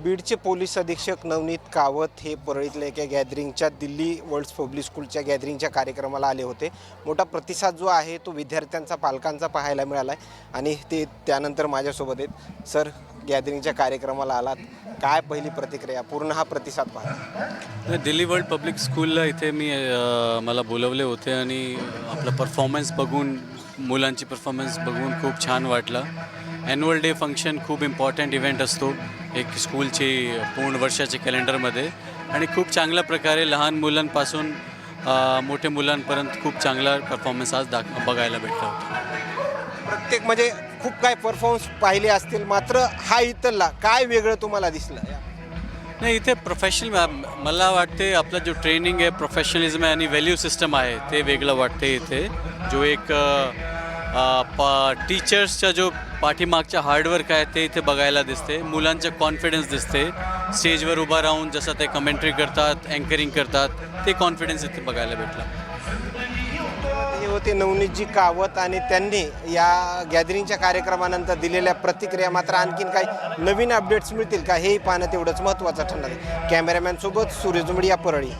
बीडचे पोलीस अधीक्षक नवनीत कावत हे परळीतल्या एका गॅदरिंगच्या दिल्ली वर्ल्ड पब्लिक स्कूलच्या गॅदरिंगच्या कार्यक्रमाला आले होते। मोठा प्रतिसाद जो आहे तो विद्यार्थ्यांचा पालकांचा पाहायला मिळाला आहे आणि ते त्यानंतर माझ्यासोबत आहेत। सर, गॅदरिंगच्या कार्यक्रमाला आलात, काय पहिली प्रतिक्रिया, पूर्ण हा प्रतिसाद पहा। दिल्ली वर्ल्ड पब्लिक स्कूलला इथे मी मला बोलवले होते आणि आपला परफॉर्मन्स बघून, मुलांची परफॉर्मन्स बघून खूप छान वाटलं। ॲन्युअल डे फंक्शन खूप इम्पॉर्टंट इव्हेंट असतो एक स्कूलची पूर्ण वर्षाच्या कॅलेंडरमध्ये आणि खूप चांगल्या प्रकारे लहान मुलांपासून मोठ्या मुलांपर्यंत खूप चांगला परफॉर्मन्स आज बघायला भेटला होता। प्रत्येक म्हणजे खूप काय परफॉर्मन्स पाहिले असतील, मात्र हा इथला काय वेगळं तुम्हाला दिसलं? नाही, इथे प्रोफेशनल मला वाटते आपलं जो ट्रेनिंग आहे, प्रोफेशनलिझम आहे आणि व्हॅल्यू सिस्टम आहे ते वेगळं वाटते इथे। जो एक टीचर्सचा जो पाठीमागचा हार्डवर्क आहे ते इथे बघायला दिसते। मुलांचं कॉन्फिडन्स दिसते, स्टेजवर उभा राहून जसं ते कमेंट्री करतात, अँकरिंग करतात, ते कॉन्फिडन्स इथे बघायला भेटला। हे होते नवनीतजी कावत आणि त्यांनी या गॅदरिंगच्या कार्यक्रमानंतर दिलेल्या प्रतिक्रिया। मात्र आणखीन काही नवीन अपडेट्स मिळतील का हेही पाहणं तेवढंच महत्त्वाचं ठरणार आहे। कॅमेरामॅन सोबत सूर्य जुमडी, परळी।